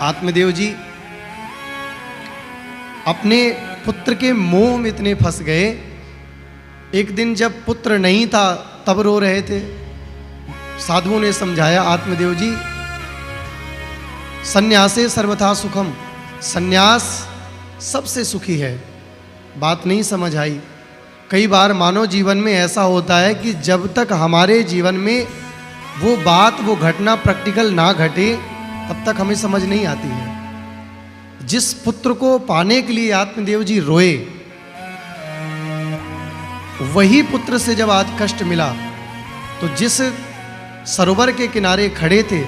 आत्मदेव जी अपने पुत्र के मोह में इतने फंस गए। एक दिन जब पुत्र नहीं था तब रो रहे थे। साधुओं ने समझाया, आत्मदेव जी सन्यासे सर्वथा सुखम, सन्यास सबसे सुखी है। बात नहीं समझ आई। कई बार मानव जीवन में ऐसा होता है कि जब तक हमारे जीवन में वो बात, वो घटना प्रैक्टिकल ना घटे तब तक हमें समझ नहीं आती है। जिस पुत्र को पाने के लिए आत्मदेव जी रोए, वही पुत्र से जब आज कष्ट मिला तो जिस सरोवर के किनारे खड़े थे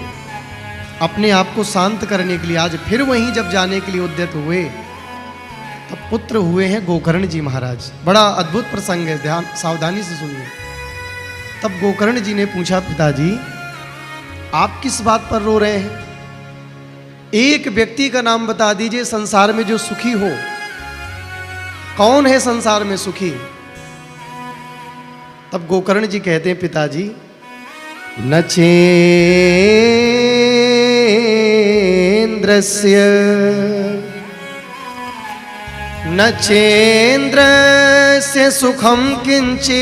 अपने आप को शांत करने के लिए, आज फिर वहीं जब जाने के लिए उद्यत हुए तब पुत्र हुए हैं गोकर्ण जी महाराज। बड़ा अद्भुत प्रसंग है, ध्यान सावधानी से सुनिए। तब गोकर्ण जी ने पूछा, पिताजी आप किस बात पर रो रहे हैं? एक व्यक्ति का नाम बता दीजिए संसार में जो सुखी हो। कौन है संसार में सुखी? तब गोकर्ण जी कहते हैं, पिताजी नचेन्द्रस्य सुखम किंचित्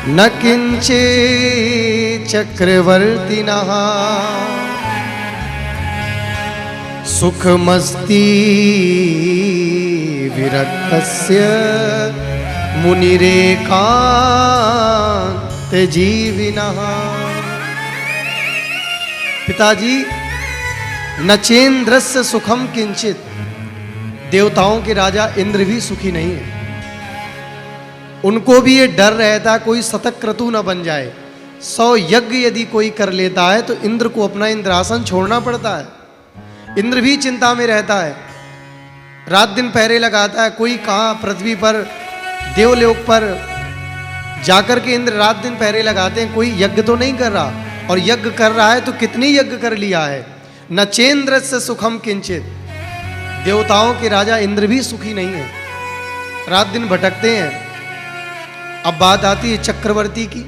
न किंचित् चक्रवर्तिनः सुखमस्ति विरक्तस्य मुनिरेकांत जीविनः। पिताजी नचेन्द्रस्य सुखम किंचित, देवताओं के राजा इंद्र भी सुखी नहीं है। उनको भी ये डर रहता कोई शतक्रतु न बन जाए। 100 यज्ञ यदि कोई कर लेता है तो इंद्र को अपना इंद्रासन छोड़ना पड़ता है। इंद्र भी चिंता में रहता है, रात दिन पहरे लगाता है। कोई कहाँ पृथ्वी पर देवलोक पर जाकर के इंद्र रात दिन पहरे लगाते हैं, कोई यज्ञ तो नहीं कर रहा, और यज्ञ कर रहा है तो कितनी यज्ञ कर लिया है। नचेन्द्र से सुखम किंचित, देवताओं के राजा इंद्र भी सुखी नहीं है, रात दिन भटकते हैं। अब बात आती है चक्रवर्ती की।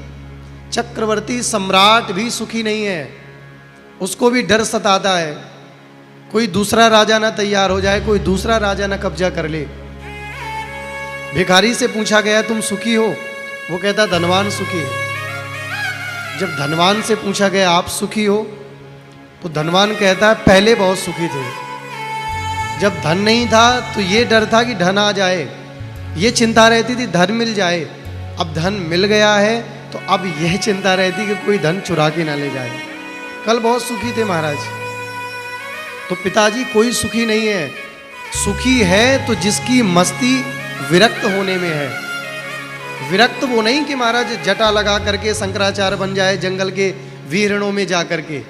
चक्रवर्ती सम्राट भी सुखी नहीं है, उसको भी डर सताता है कोई दूसरा राजा ना तैयार हो जाए, कोई दूसरा राजा ना कब्जा कर ले। भिखारी से पूछा गया, तुम सुखी हो? वो कहता धनवान सुखी है। जब धनवान से पूछा गया, आप सुखी हो? तो धनवान कहता है, पहले बहुत सुखी थे, जब धन नहीं था तो ये डर था कि धन आ जाए, ये चिंता रहती थी धन मिल जाए। अब धन मिल गया है तो अब यह चिंता रहती कि कोई धन चुरा के ना ले जाए। कल बहुत सुखी थे महाराज। तो पिताजी कोई सुखी नहीं है। सुखी है तो जिसकी मस्ती विरक्त होने में है। विरक्त वो नहीं कि महाराज जटा लगा करके शंकराचार्य बन जाए जंगल के वीरणों में जा करके।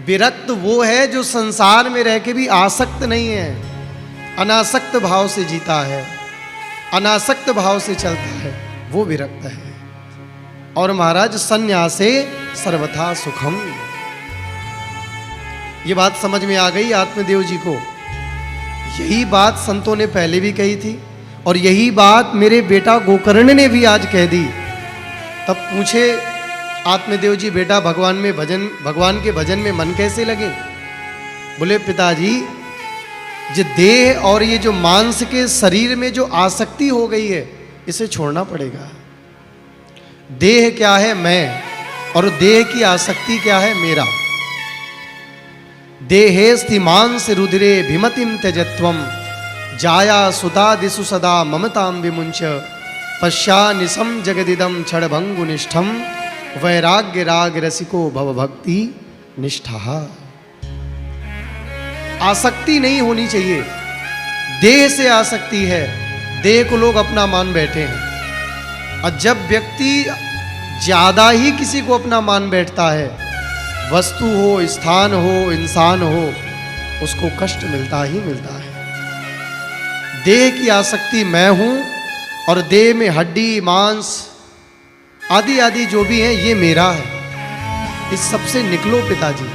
विरक्त वो है जो संसार में रह के भी आसक्त नहीं है, अनासक्त भाव से जीता है, अनासक्त भाव से चलता है, वो विरक्त है। और महाराज सन्यासे सर्वथा सुखम, ये बात समझ में आ गई आत्मदेव जी को। यही बात संतों ने पहले भी कही थी और यही बात मेरे बेटा गोकर्ण ने भी आज कह दी। तब पूछे आत्मदेव जी, बेटा भगवान के भजन में मन कैसे लगे? बोले पिताजी, जो देह और ये जो मांस के शरीर में जो आसक्ति हो गई है इसे छोड़ना पड़ेगा। देह क्या है? मैं, और देह की आसक्ति क्या है? मेरा। देहेस्ति मांस रुधिरे भिमतिम त्यजत्वम जाया सुता दिशु सदा ममताम विमुंच पश्या निसम जगदिदम क्षणभंगुनिष्ठम वैराग्य राग रसिको भव भक्ति निष्ठा। आसक्ति नहीं होनी चाहिए। देह से आसक्ति है, देह को लोग अपना मान बैठे हैं। और जब व्यक्ति ज्यादा ही किसी को अपना मान बैठता है, वस्तु हो, स्थान हो, इंसान हो, उसको कष्ट मिलता ही मिलता है। देह की आसक्ति मैं हूं और देह में हड्डी मांस आदि आदि जो भी है ये मेरा है। इस सबसे निकलो पिताजी।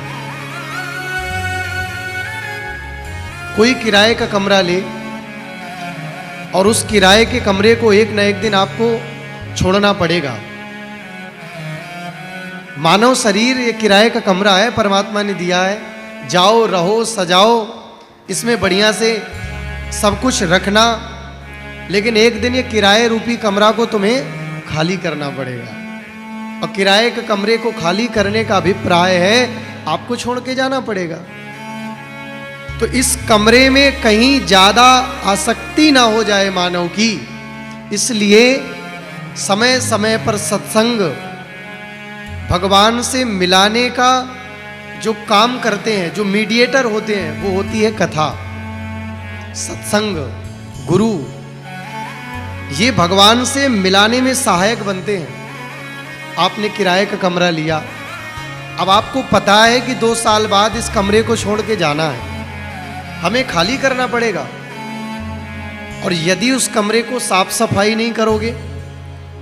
कोई किराए का कमरा ले और उस किराए के कमरे को एक न एक दिन आपको छोड़ना पड़ेगा। मानव शरीर ये किराए का कमरा है, परमात्मा ने दिया है। जाओ, रहो, सजाओ, इसमें बढ़िया से सब कुछ रखना, लेकिन एक दिन ये किराए रूपी कमरा को तुम्हें खाली करना पड़ेगा। और किराए के कमरे को खाली करने का अभिप्राय है आपको छोड़ के जाना पड़ेगा। तो इस कमरे में कहीं ज्यादा आसक्ति ना हो जाए मानव की, इसलिए समय समय पर सत्संग, भगवान से मिलाने का जो काम करते हैं, जो मीडिएटर होते हैं, वो होती है कथा, सत्संग, गुरु। ये भगवान से मिलाने में सहायक बनते हैं। आपने किराए का कमरा लिया, अब आपको पता है कि 2 साल बाद इस कमरे को छोड़ के जाना है, हमें खाली करना पड़ेगा। और यदि उस कमरे को साफ सफाई नहीं करोगे,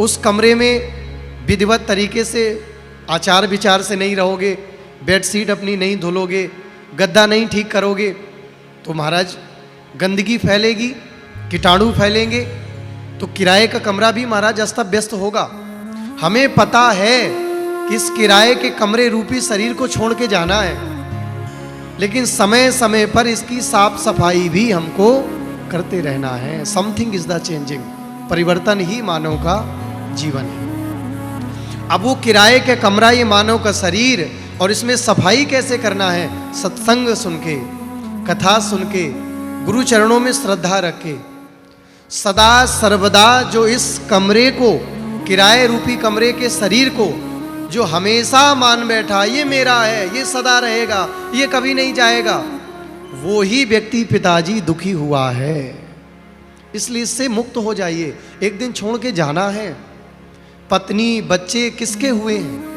उस कमरे में विधिवत तरीके से आचार विचार से नहीं रहोगे, बेडशीट अपनी नहीं धुलोगे, गद्दा नहीं ठीक करोगे, तो महाराज गंदगी फैलेगी, कीटाणु फैलेंगे, तो किराए का कमरा भी महाराज अस्त व्यस्त होगा। हमें पता है कि इस किराए के कमरे रूपी शरीर को छोड़ के जाना है, लेकिन समय समय पर इसकी साफ सफाई भी हमको करते रहना है। समथिंग इज द चेंजिंग, परिवर्तन ही मानव का जीवन है। अब वो किराए के कमरा, ये मानव का शरीर, और इसमें सफाई कैसे करना है? सत्संग सुन के, कथा सुन के, गुरु चरणों में श्रद्धा रख के, सदा सर्वदा जो इस कमरे को, किराए रूपी कमरे के शरीर को जो हमेशा मान बैठा, ये मेरा है, ये सदा रहेगा, ये कभी नहीं जाएगा, वो ही व्यक्ति पिताजी दुखी हुआ है। इसलिए इससे मुक्त हो जाइए। एक दिन छोड़ के जाना है। पत्नी बच्चे किसके हुए हैं?